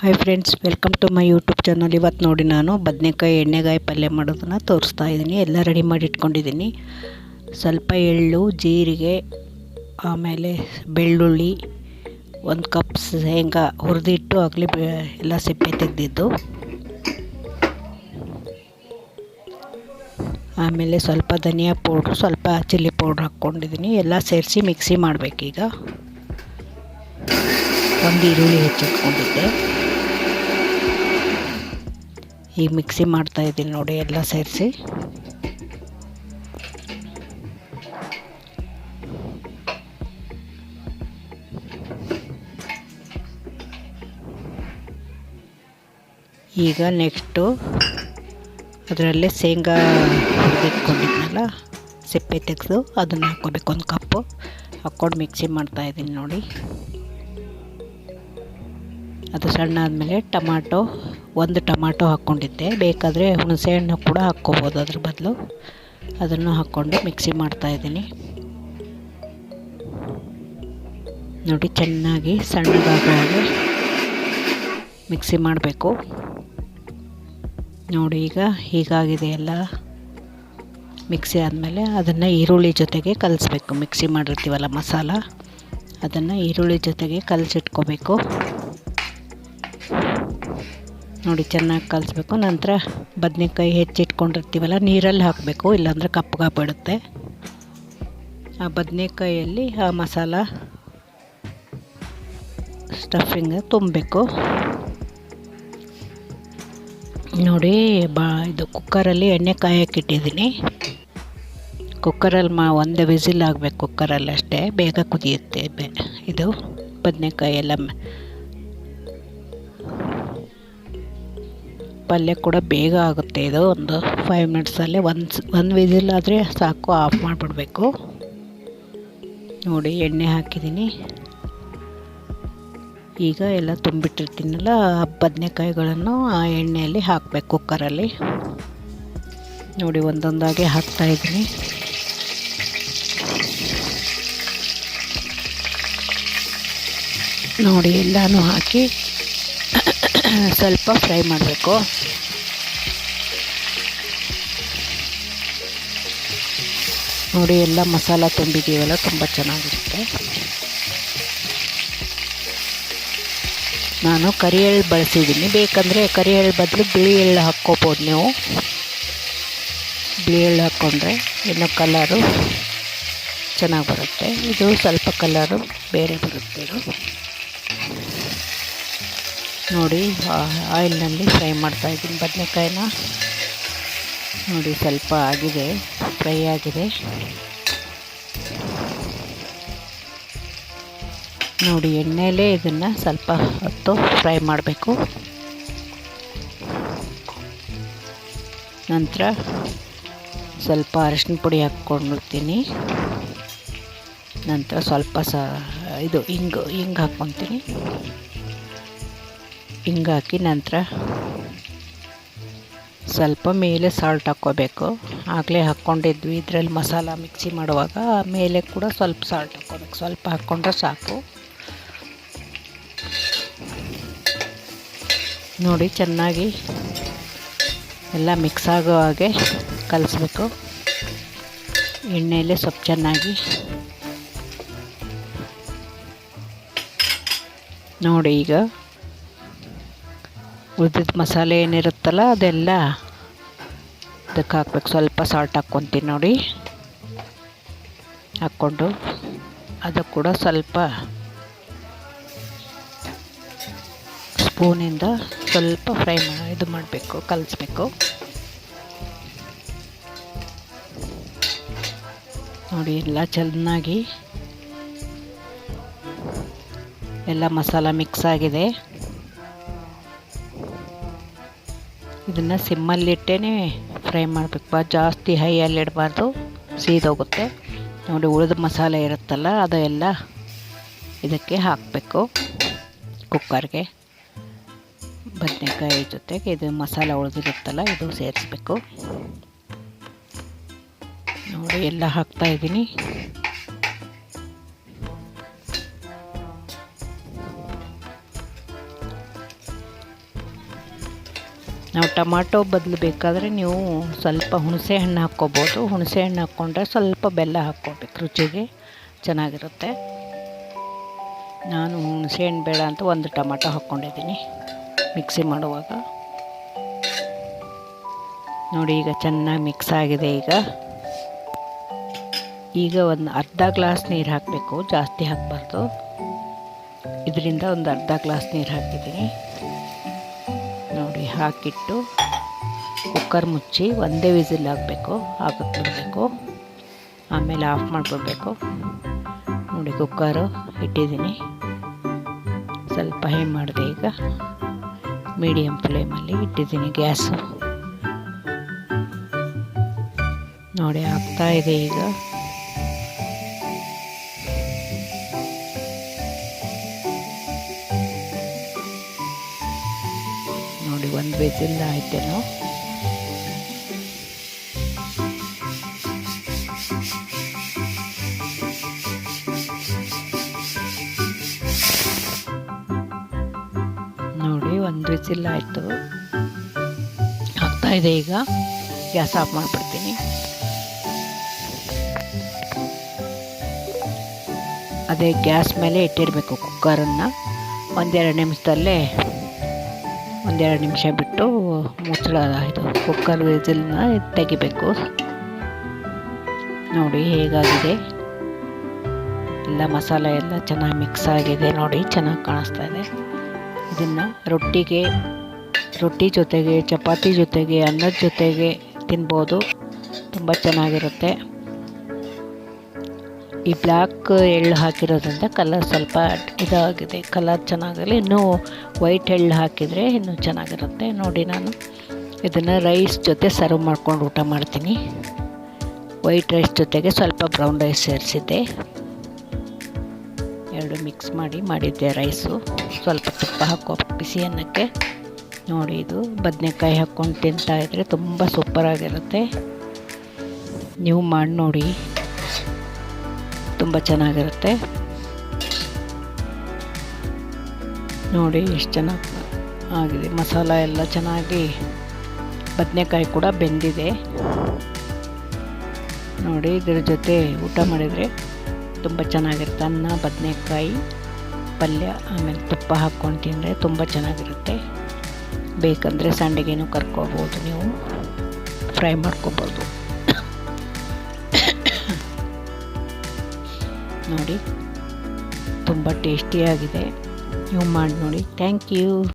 Hi friends, welcome to my YouTube channel. ಇವತ್ತು ನೋಡಿ ನಾನು ಬದನೆಕಾಯಿ ಎಣ್ಣೆಗಾಯಿ ಪಲ್ಯ ಮಾಡೋದನ್ನು ತೋರಿಸ್ತಾ ಇದ್ದೀನಿ. ಎಲ್ಲ ರೆಡಿ ಮಾಡಿ ಇಟ್ಕೊಂಡಿದ್ದೀನಿ. ಸ್ವಲ್ಪ ಎಳ್ಳು, ಜೀರಿಗೆ, ಆಮೇಲೆ ಬೆಳ್ಳುಳ್ಳಿ, 1 ಕಪ್ ಶೇಂಗಾ ಹುರಿದಿಟ್ಟು ಆಗಲೇ ಎಲ್ಲ ಸಿಪ್ಪೆ ತೆಗೆದಿದ್ದು, ಆಮೇಲೆ ಸ್ವಲ್ಪ ಧನಿಯಾ ಪೌಡ್ರು, ಸ್ವಲ್ಪ ಚಿಲ್ಲಿ ಪೌಡ್ರ್ ಹಾಕ್ಕೊಂಡಿದ್ದೀನಿ. ಎಲ್ಲ ಸೇರಿಸಿ ಮಿಕ್ಸಿ ಮಾಡಬೇಕೀಗ. ಒಂದು ಈರುಳ್ಳಿ ಹೆಚ್ಚಿಟ್ಕೊಂಡಿದ್ದೆ, ಈಗ ಮಿಕ್ಸಿ ಮಾಡ್ತಾಯಿದ್ದೀನಿ ನೋಡಿ ಎಲ್ಲ ಸೇರಿಸಿ. ಈಗ ನೆಕ್ಸ್ಟು ಅದರಲ್ಲೇ ಶೇಂಗಾ ಹುರಿದಿಟ್ಕೊಂಡಿದ್ನಲ್ಲ, ಸಿಪ್ಪೆ ತೆಗೆದು ಅದನ್ನು ಹಾಕ್ಕೋಬೇಕು. 1 ಕಪ್ಪು ಹಾಕ್ಕೊಂಡು ಮಿಕ್ಸಿ ಮಾಡ್ತಾಯಿದ್ದೀನಿ ನೋಡಿ. ಅದು ಸಣ್ಣ ಆದಮೇಲೆ ಟೊಮಾಟೊ, 1 ಟೊಮಾಟೊ ಹಾಕ್ಕೊಂಡಿದ್ದೆ. ಬೇಕಾದರೆ ಹುಣಸೆಹಣ್ಣು ಕೂಡ ಹಾಕ್ಕೋಬೋದು ಅದ್ರ ಬದಲು. ಅದನ್ನು ಹಾಕ್ಕೊಂಡು ಮಿಕ್ಸಿ ಮಾಡ್ತಾಯಿದ್ದೀನಿ ನೋಡಿ. ಚೆನ್ನಾಗಿ ಸಣ್ಣದಾಗೋ ಹಾಗೆ ಮಿಕ್ಸಿ ಮಾಡಬೇಕು ನೋಡಿ. ಈಗ ಹೀಗಾಗಿದೆ ಎಲ್ಲ. ಮಿಕ್ಸಿ ಆದಮೇಲೆ ಅದನ್ನು ಈರುಳ್ಳಿ ಜೊತೆಗೆ ಕಲಿಸ್ಬೇಕು. ಮಿಕ್ಸಿ ಮಾಡಿರ್ತೀವಲ್ಲ ಮಸಾಲ, ಅದನ್ನು ಈರುಳ್ಳಿ ಜೊತೆಗೆ ಕಲಸಿಟ್ಕೋಬೇಕು ನೋಡಿ. ಚೆನ್ನಾಗಿ ಕಲಿಸ್ಬೇಕು. ನಂತರ ಬದನೆಕಾಯಿ ಹೆಚ್ಚಿಟ್ಕೊಂಡಿರ್ತೀವಲ್ಲ, ನೀರಲ್ಲಿ ಹಾಕಬೇಕು, ಇಲ್ಲಾಂದರೆ ಕಪ್ಪಗಾಗ್ಬಿಡುತ್ತೆ. ಆ ಬದನೆಕಾಯಲ್ಲಿ ಆ ಮಸಾಲ ಸ್ಟಫಿಂಗ್ ತುಂಬಬೇಕು ನೋಡಿ. ಇದು ಕುಕ್ಕರಲ್ಲಿ ಎಣ್ಣೆ ಕಾಯಕ್ಕಿಟ್ಟಿದ್ದೀನಿ. ಕುಕ್ಕರಲ್ಲಿ ಒಂದೇ ವಿಸಿಲ್ ಆಗಬೇಕು ಕುಕ್ಕರಲ್ಲಿ, ಅಷ್ಟೇ. ಬೇಗ ಕುದಿಯುತ್ತೆ ಇದು ಬದನೆಕಾಯಿ ಎಲ್ಲ. ಪಲ್ಯ ಕೂಡ ಬೇಗ ಆಗುತ್ತೆ ಇದು. ಒಂದು 5 ಮಿನಿಟ್ಸಲ್ಲೇ ಒಂದು ವಿಸಿಲ್ ಆದರೆ ಸಾಕು, ಆಫ್ ಮಾಡಿಬಿಡ್ಬೇಕು ನೋಡಿ. ಎಣ್ಣೆ ಹಾಕಿದ್ದೀನಿ. ಈಗ ಎಲ್ಲ ತುಂಬಿಟ್ಟಿರ್ತೀನಲ್ಲ ಆ ಬದನೆಕಾಯಿಗಳನ್ನು ಆ ಎಣ್ಣೆಯಲ್ಲಿ ಹಾಕಬೇಕು ಕುಕ್ಕರಲ್ಲಿ ನೋಡಿ. ಒಂದೊಂದಾಗಿ ಹಾಕ್ತಾಯಿದ್ದೀನಿ ನೋಡಿ. ಎಲ್ಲನೂ ಹಾಕಿ ಸ್ವಲ್ಪ ಫ್ರೈ ಮಾಡಬೇಕು ನೋಡಿ. ಎಲ್ಲ ಮಸಾಲ ತುಂಬಿದ್ದೀವಲ್ಲ, ತುಂಬ ಚೆನ್ನಾಗಿರುತ್ತೆ. ನಾನು ಕರಿ ಎಳ್ಳು ಬಳಸಿದ್ದೀನಿ. ಬೇಕಂದರೆ ಕರಿ ಎಳ್ಳು ಬದಲು ಬಿಳಿ ಎಳ್ಳು ಹಾಕ್ಕೋಬೋದು ನೀವು. ಬಿಳಿ ಎಳ್ಳು ಹಾಕ್ಕೊಂಡ್ರೆ ಇನ್ನೂ ಕಲರು ಚೆನ್ನಾಗಿ ಬರುತ್ತೆ. ಇದು ಸ್ವಲ್ಪ ಕಲರು ಬೇರೆ ಬರುತ್ತೆ ಇದು ನೋಡಿ. ಆಯಿಲ್ನಲ್ಲಿ ಫ್ರೈ ಮಾಡ್ತಾಯಿದ್ದೀನಿ ಬದನೆಕಾಯಿನ ನೋಡಿ. ಸ್ವಲ್ಪ ಆಗಿದೆ, ಫ್ರೈ ಆಗಿದೆ ನೋಡಿ. ಎಣ್ಣೆಯಲ್ಲೇ ಇದನ್ನು ಸ್ವಲ್ಪ ಹೊತ್ತು ಫ್ರೈ ಮಾಡಬೇಕು. ನಂತರ ಸ್ವಲ್ಪ ಅರಿಶಿನ ಪುಡಿ ಹಾಕ್ಕೊಂಡಿರ್ತೀನಿ. ನಂತರ ಸ್ವಲ್ಪ ಇದು ಹಿಂಗೆ ಹಾಕ್ಕೊತೀನಿ. ಹಿಂಗೆ ಹಾಕಿ ನಂತರ ಸ್ವಲ್ಪ ಮೇಲೆ ಸಾಲ್ಟ್ ಹಾಕ್ಕೋಬೇಕು. ಆಗಲೇ ಹಾಕ್ಕೊಂಡಿದ್ವಿ ಇದರಲ್ಲಿ ಮಸಾಲ ಮಿಕ್ಸಿ ಮಾಡುವಾಗ. ಮೇಲೆ ಕೂಡ ಸ್ವಲ್ಪ ಸಾಲ್ಟ್ ಹಾಕ್ಕೋಬೇಕು. ಸ್ವಲ್ಪ ಹಾಕ್ಕೊಂಡ್ರೆ ಸಾಕು ನೋಡಿ. ಚೆನ್ನಾಗಿ ಎಲ್ಲ ಮಿಕ್ಸ್ ಆಗೋ ಹಾಗೆ ಕಲಿಸ್ಬೇಕು ಎಣ್ಣೆಯಲ್ಲೇ ಸ್ವಲ್ಪ ಚೆನ್ನಾಗಿ ನೋಡಿ. ಈಗ ಉಳಿದಿದ್ದ ಮಸಾಲೆ ಏನಿರುತ್ತಲ್ಲ ಅದೆಲ್ಲ ಇದಕ್ಕೆ ಹಾಕ್ಬೇಕು. ಸ್ವಲ್ಪ ಸಾಲ್ಟ್ ಹಾಕ್ಕೊತೀನಿ ನೋಡಿ. ಹಾಕ್ಕೊಂಡು ಅದು ಕೂಡ ಸ್ವಲ್ಪ ಸ್ಪೂನಿಂದ ಸ್ವಲ್ಪ ಇದು ಮಾಡಬೇಕು, ಕಲಿಸ್ಬೇಕು ನೋಡಿ. ಎಲ್ಲ ಚೆನ್ನಾಗಿ ಎಲ್ಲ ಮಸಾಲ ಮಿಕ್ಸ್ ಆಗಿದೆ. ಇದನ್ನು ಸಿಮ್ಮಲ್ಲಿಟ್ಟೇ ಫ್ರೈ ಮಾಡಬೇಕು. ಜಾಸ್ತಿ ಹೈಯಲ್ಲಿ ಇಡಬಾರ್ದು, ಸೀದೋಗುತ್ತೆ ನೋಡಿ. ಉಳಿದ ಮಸಾಲೆ ಇರುತ್ತಲ್ಲ ಅದೆಲ್ಲ ಇದಕ್ಕೆ ಹಾಕಬೇಕು ಕುಕ್ಕರ್ಗೆ. ಬದನೆಕಾಯಿ ಜೊತೆಗೆ ಇದು ಮಸಾಲ ಉಳಿದಿರುತ್ತಲ್ಲ ಇದು ಸೇರಿಸ್ಬೇಕು ನೋಡಿ. ಎಲ್ಲ ಹಾಕ್ತಾಯಿದ್ದೀನಿ. ನಾವು ಟೊಮಾಟೊ ಬದಲು ಬೇಕಾದರೆ ನೀವು ಸ್ವಲ್ಪ ಹುಣಸೆ ಹಣ್ಣು ಹಾಕ್ಕೋಬೋದು. ಹುಣಸೆ ಹಣ್ಣು ಹಾಕ್ಕೊಂಡ್ರೆ ಸ್ವಲ್ಪ ಬೆಲ್ಲ ಹಾಕ್ಕೋಬೇಕು, ರುಚಿಗೆ ಚೆನ್ನಾಗಿರುತ್ತೆ. ನಾನು ಹುಣಸೆ ಹಣ್ಣು ಬೇಡ ಅಂತ ಒಂದು ಟೊಮಾಟೊ ಹಾಕ್ಕೊಂಡಿದ್ದೀನಿ ಮಿಕ್ಸಿ ಮಾಡುವಾಗ. ನೋಡಿ ಈಗ ಚೆನ್ನಾಗಿ ಮಿಕ್ಸ್ ಆಗಿದೆ. ಈಗ ಒಂದು ಅರ್ಧ ಗ್ಲಾಸ್ ನೀರು ಹಾಕಬೇಕು, ಜಾಸ್ತಿ ಹಾಕಬಾರ್ದು. ಇದರಿಂದ ಒಂದು ಅರ್ಧ ಗ್ಲಾಸ್ ನೀರು ಹಾಕಿದ್ದೀನಿ ನೋಡಿ. ಹಾಕಿಟ್ಟು ಕುಕ್ಕರ್ ಮುಚ್ಚಿ ಒಂದೇ ವಿಸಿಲ್ ಆಗಬೇಕು, ಹಾಕಕ್ಕೆ ಬಿಡಬೇಕು. ಆಮೇಲೆ ಆಫ್ ಮಾಡಿಬಿಡ್ಬೇಕು. ನೋಡಿ ಕುಕ್ಕರು ಇಟ್ಟಿದ್ದೀನಿ. ಸ್ವಲ್ಪ ಏನು ಮಾಡಿದೆ, ಈಗ ಮೀಡಿಯಮ್ ಫ್ಲೇಮಲ್ಲಿ ಇಟ್ಟಿದ್ದೀನಿ ಗ್ಯಾಸು. ನೋಡಿ ಆಗ್ತಾ ಇದೆ ಈಗ. ನೋಡಿ ಒಂದು ವಿಸಿಲ್ ಆಯ್ತೇನೋ. ನೋಡಿ ಒಂದು ವಿಸಿಲ್ ಆಯಿತು, ಆಗ್ತಾ ಇದೆ ಈಗ. ಗ್ಯಾಸ್ ಆಫ್ ಮಾಡಿಬಿಡ್ತೀನಿ. ಅದೇ ಗ್ಯಾಸ್ ಮೇಲೆ ಇಟ್ಟಿರಬೇಕು ಕುಕ್ಕರನ್ನು. ಒಂದೆರಡು ನಿಮಿಷ ಬಿಟ್ಟು ಮುಚ್ಚಳ ಇದು ಕುಕ್ಕರ್ ವಿಸಿಲ್ನ ತೆಗಿಬೇಕು. ನೋಡಿ ಹೇಗಾಗಿದೆ, ಎಲ್ಲ ಮಸಾಲೆ ಎಲ್ಲ ಚೆನ್ನಾಗಿ ಮಿಕ್ಸ್ ಆಗಿದೆ. ನೋಡಿ ಚೆನ್ನಾಗಿ ಕಾಣಿಸ್ತಾ ಇದೆ. ಇದನ್ನು ರೊಟ್ಟಿ ಜೊತೆಗೆ, ಚಪಾತಿ ಜೊತೆಗೆ, ಅನ್ನದ ಜೊತೆಗೆ ತಿನ್ಬೋದು, ತುಂಬ ಚೆನ್ನಾಗಿರುತ್ತೆ. ಈ ಬ್ಲ್ಯಾಕ್ ಎಳ್ಳು ಹಾಕಿರೋದ್ರಿಂದ ಕಲರ್ ಸ್ವಲ್ಪ ಇದಾಗಿದೆ, ಕಲರ್ ಚೆನ್ನಾಗಲಿ. ಇನ್ನೂ ವೈಟ್ ಎಳ್ಳು ಹಾಕಿದರೆ ಇನ್ನೂ ಚೆನ್ನಾಗಿರುತ್ತೆ. ನೋಡಿ ನಾನು ಇದನ್ನು ರೈಸ್ ಜೊತೆ ಸರ್ವ್ ಮಾಡ್ಕೊಂಡು ಊಟ ಮಾಡ್ತೀನಿ. ವೈಟ್ ರೈಸ್ ಜೊತೆಗೆ ಸ್ವಲ್ಪ ಬ್ರೌನ್ ರೈಸ್ ಸೇರಿಸಿದ್ದೆ, ಎರಡು ಮಿಕ್ಸ್ ಮಾಡಿದ್ದೆ ರೈಸು. ಸ್ವಲ್ಪ ತುಪ್ಪ ಹಾಕೋ ಬಿಸಿ ಅನ್ನಕ್ಕೆ. ನೋಡಿ ಇದು ಬದನೆಕಾಯಿ ಹಾಕ್ಕೊಂಡು ತಿಂತಾಯಿದ್ರೆ ತುಂಬ ಸೂಪರಾಗಿರುತ್ತೆ. ನೀವು ಮಾಡಿ ನೋಡಿ, ತುಂಬ ಚೆನ್ನಾಗಿರುತ್ತೆ. ನೋಡಿ ಎಷ್ಟು ಚೆನ್ನಾಗಿ ಆಗಿದೆ. ಮಸಾಲ ಎಲ್ಲ ಚೆನ್ನಾಗಿ, ಬದನೆಕಾಯಿ ಕೂಡ ಬೆಂದಿದೆ. ನೋಡಿ ಇದ್ರ ಜೊತೆ ಊಟ ಮಾಡಿದರೆ ತುಂಬ ಚೆನ್ನಾಗಿರುತ್ತೆ. ಅನ್ನ, ಬದನೆಕಾಯಿ ಪಲ್ಯ, ಆಮೇಲೆ ತುಪ್ಪ ಹಾಕ್ಕೊಂಡು ತಿಂದರೆ ತುಂಬ ಚೆನ್ನಾಗಿರುತ್ತೆ. ಬೇಕಂದರೆ ಸಂಡಿಗೆನೂ ಕರ್ಕೋಬೋದು, ನೀವು ಫ್ರೈ ಮಾಡ್ಕೋಬೋದು. ನೋಡಿ ತುಂಬ ಟೇಸ್ಟಿಯಾಗಿದೆ. ನೀವು ಮಾಡಿ ನೋಡಿ. Thank you.